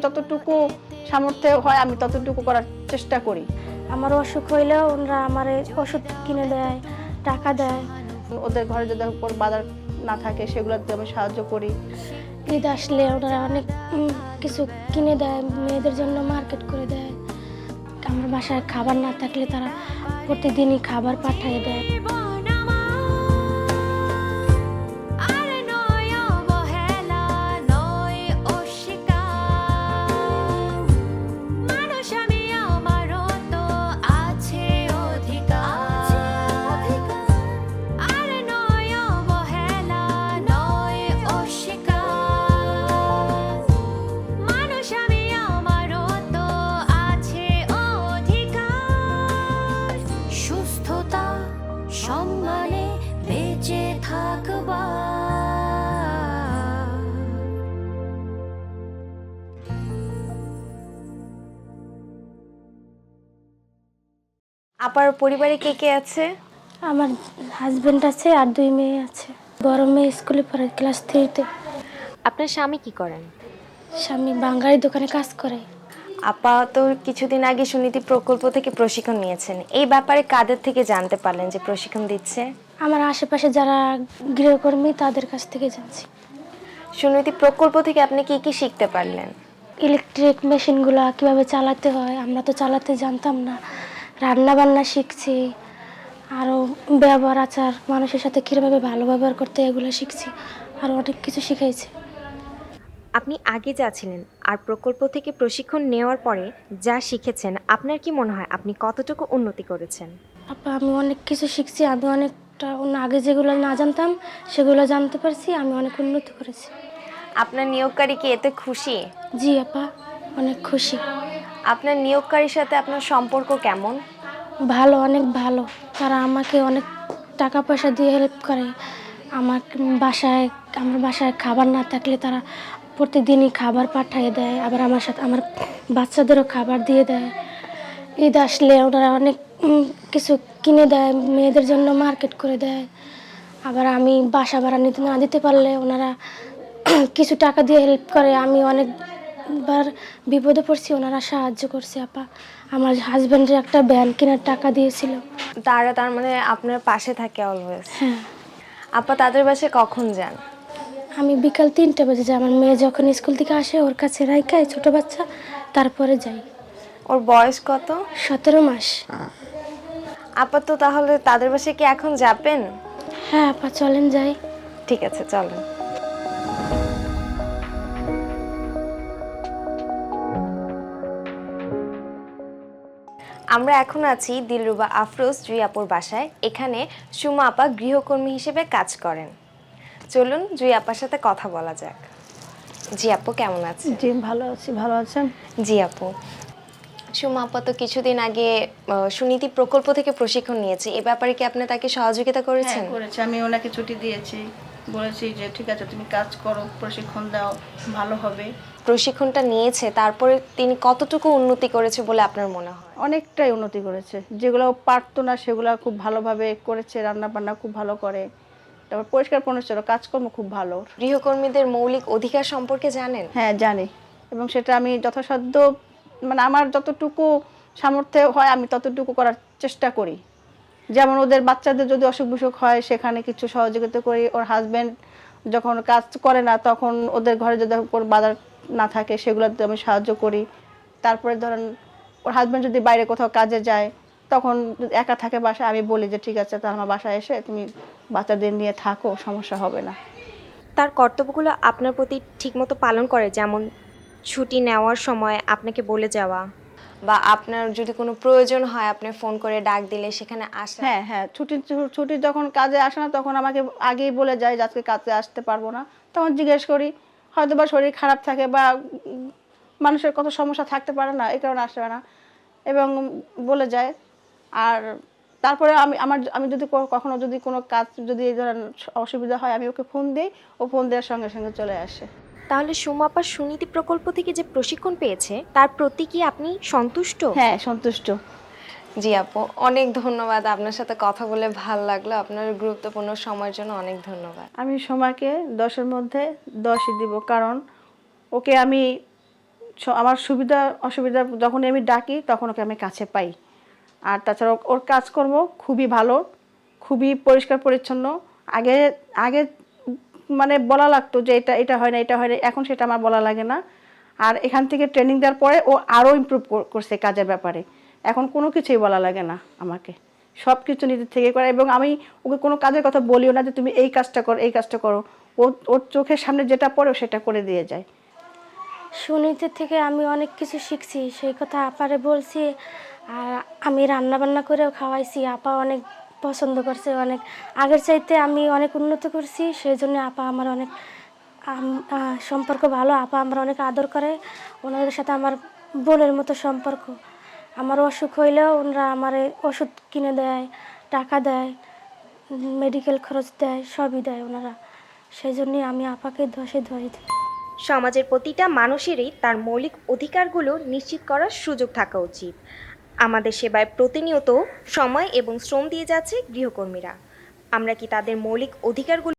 যতটুকু সামর্থ্য হয় আমি ততটুকু করার চেষ্টা করি। আমার অসুখ হইলেও ওনারা আমার ওষুধ কিনে দেয়, টাকা দেয়। ওদের ঘরে যদি কোনো বাজার না থাকে সেগুলোতে আমি সাহায্য করি। ঈদ আসলে ওনারা অনেক কিছু কিনে দেয়, মেয়েদের জন্য মার্কেট করে দেয়। আমার বাসায় খাবার না থাকলে তারা প্রতিদিনই খাবার পাঠিয়ে দেয়। সম্মানে বেঁচে থাকবা। আপার পরিবারে কে কে আছে? আমার হাজবেন্ড আছে আর 2 মেয়ে আছে। বড় মেয়ে স্কুলে পড়ে ক্লাস 3-তে। আপনার স্বামী কি করেন? স্বামী বাঙালি দোকানে কাজ করে। আপা তো কিছুদিন আগে সুনীতি প্রকল্প থেকে প্রশিক্ষণ নিয়েছেন, এই ব্যাপারে কাদের থেকে জানতে পারলেন যে প্রশিক্ষণ দিচ্ছে? আমার আশেপাশে যারা গৃহকর্মী তাদের কাছ থেকে জানছি। সুনীতি প্রকল্প থেকে আপনি কি কি শিখতে পারলেন? ইলেকট্রিক মেশিনগুলো কীভাবে চালাতে হয় আমরা তো চালাতে জানতাম না। রান্না বান্না শিখছি, আরও ব্যবহার আচার, মানুষের সাথে কীভাবে ভালো ব্যবহার করতে এগুলো শিখছি। আরও অনেক কিছু শিখাইছে। আপনি আগে যা ছিলেন আর প্রকল্প থেকে প্রশিক্ষণ নেওয়ার পরে যা শিখেছেন, আপনার কি মনে হয় আপনি কতটুকু উন্নতি করেছেন? আপা আমি অনেক কিছু শিখছি। আমি অনেকটা আগে যেগুলো না জানতাম সেগুলো জানতে পারছি। আমি অনেক উন্নতি করেছি। আপনার নিয়োগকারী কি এতে খুশি? জি আপা, অনেক খুশি। আপনার নিয়োগকারীর সাথে আপনার সম্পর্ক কেমন? ভালো, অনেক ভালো। তারা আমাকে অনেক টাকা পয়সা দিয়ে হেল্প করে। আমার বাসায় খাবার না থাকলে তারা প্রতিদিনই খাবার পাঠিয়ে দেয়। আবার আমার সাথে আমার বাচ্চাদেরও খাবার দিয়ে দেয়। ঈদ আসলে ওনারা অনেক কিছু কিনে দেয়, মেয়েদের জন্য মার্কেট করে দেয়। আবার আমি বাসা ভাড়া না দিতে পারলে ওনারা কিছু টাকা দিয়ে হেল্প করে। আমি অনেকবার বিপদে পড়ছি, ওনারা সাহায্য করছে আপা। আমার হাজব্যান্ডের একটা ভ্যান কেনার টাকা দিয়েছিল। তার মানে আপনার পাশে থাকে অলওয়েজ। হ্যাঁ। আপা তাদের বাসায় কখন যান? আমি বিকাল 3টে বাজে যাই। আমার মেয়ে যখন স্কুল থেকে আসে ওর কাছে রাইখাই ছোট বাচ্চা, তারপরে যাই। ওর বয়স কত? 17 মাস। আপা তো তাহলে তাদের বাসায় কি এখন যাবেন? হ্যাঁ আপা, চলেন যাই। ঠিক আছে, চলেন। আমরা এখন আছি দিলরুবা আফরোজ জুই আপুর বাসায়। এখানে সুমা আপা গৃহকর্মী হিসেবে কাজ করেন। চলুন জুই আপার সাথে কথা বলা যাক। জি আপু, কেমন আছেন? জি ভালো আছি। ভালো আছেন? জি আপু, সুমা আপা তো কিছুদিন আগে সুনীতি প্রকল্প থেকে প্রশিক্ষণ নিয়েছে, এ ব্যাপারে কি আপনি তাকে সহযোগিতা করেছেন? হ্যাঁ করেছি। আমি ওনাকে ছুটি দিয়েছি, বলেছি যে ঠিক আছে তুমি কাজ করো, প্রশিক্ষণ দাও, ভালো হবে। প্রশিক্ষণটা নিয়েছে, তারপরে তিনি কতটুকু উন্নতি করেছে বলে আপনার মনে হয়? অনেকটাই উন্নতি করেছে। যেগুলো পারতো না সেগুলো খুব ভালোভাবে করেছে। রান্না বান্না খুব ভালো করে, তারপর পরিষ্কার পরিচ্ছন্ন কাজকর্ম খুব ভালো। গৃহকর্মীদের মৌলিক অধিকার সম্পর্কে জানেন? হ্যাঁ জানি, এবং সেটা আমি যথাসাধ্য মানে আমার যতটুকু সামর্থ্য হয় আমি ততটুকু করার চেষ্টা করি। যেমন ওদের বাচ্চাদের যদি অসুখ বিসুখ হয় সেখানে কিছু সহযোগিতা করি। ওর হাজব্যান্ড যখন কাজ করে না তখন ওদের ঘরে যদি কোনো বাজার না থাকে সেগুলোতে আমি সাহায্য করি। তারপরে ধরেন ওর হাজব্যান্ড যদি বাইরে কোথাও কাজে যায় তখন যদি একা থাকে বাসায়, আমি বলি যে ঠিক আছে তাহলে আমার বাসায় এসে তুমি বাচ্চাদের নিয়ে থাকো, সমস্যা হবে না। তার কর্তব্যগুলো আপনার প্রতি ঠিকমতো পালন করে, যেমন ছুটি নেওয়ার সময় আপনাকে বলে যাওয়া, বা আপনার যদি কোনো প্রয়োজন হয় আপনি ফোন করে ডাক দিলে সেখানে আসা? হ্যাঁ হ্যাঁ, ছুটি যখন কাজে আসে না তখন আমাকে আগেই বলে যায় যে আজকে কাজে আসতে পারবো না। তখন জিজ্ঞেস করি, হয়তো বা শরীর খারাপ থাকে বা মানুষের কত সমস্যা থাকতে পারে না, এই কারণে আসবে না, এবং বলে যায়। আর তারপরে আমি যদি কখনো যদি কোনো কাজ যদি এই ধরেন অসুবিধা হয় আমি ওকে ফোন দিই, ও ফোন দেওয়ার সঙ্গে সঙ্গে চলে আসে। তাহলে সুমা আপা সুনীতি প্রকল্প থেকে যে প্রশিক্ষণ পেয়েছে তার প্রতি কি আপনি সন্তুষ্ট? হ্যাঁ সন্তুষ্ট। জি আপু, অনেক ধন্যবাদ। আপনার সাথে কথা বলে ভালো লাগলো। আপনার গুরুত্বপূর্ণ সময়ের জন্য অনেক ধন্যবাদ। আমি সোমাকে 10-এর মধ্যে 10ই দিব, কারণ ওকে আমি আমার সুবিধা অসুবিধা যখনই আমি ডাকি তখন ওকে আমি কাছে পাই। আর তাছাড়া ওর কাজকর্ম খুবই ভালো, খুবই পরিষ্কার পরিচ্ছন্ন। আগে আগে মানে বলা লাগতো যে এটা এটা হয় না, এটা হয় না, এখন সেটা আমার বলা লাগে না। আর এখান থেকে ট্রেনিং দেওয়ার পরে ও আরও ইমপ্রুভ করছে কাজের ব্যাপারে। এখন কোনো কিছুই বলা লাগে না আমাকে, সব কিছু নিজের থেকে করে। এবং আমি ওকে কোনো কাজের কথা বলিও না যে তুমি এই কাজটা করো, এই কাজটা করো। ওর চোখের সামনে যেটা পড়ে ও সেটা করে দিয়ে যায়। সুনীতির থেকে আমি অনেক কিছু শিখছি, সেই কথা আপারে বলছি। আর আমি রান্না বান্না করেও খাওয়াইছি, আপা অনেক পছন্দ করছে। অনেক আগের চাইতে আমি অনেক উন্নত করছি, সেই জন্য আপা আমার অনেক সম্পর্ক ভালো। আপা আমার অনেক আদর করে, ওনাদের সাথে আমার বোনের মতো সম্পর্ক। আমার অসুখ হইলেও ওনারা আমার ওষুধ কিনে দেয়, টাকা দেয়, মেডিকেল খরচ দেয়, সবই দেয় ওনারা। সেই জন্যই আমি আপাকে ধসে ধরে দিই। সমাজের প্রতিটা মানুষেরই তার মৌলিক অধিকারগুলো নিশ্চিত করার সুযোগ থাকা উচিত। আমাদের সেবায় প্রতিনিয়ত সময় এবং শ্রম দিয়ে যাচ্ছে গৃহকর্মীরা। আমরা কি তাদের মৌলিক অধিকারগুলো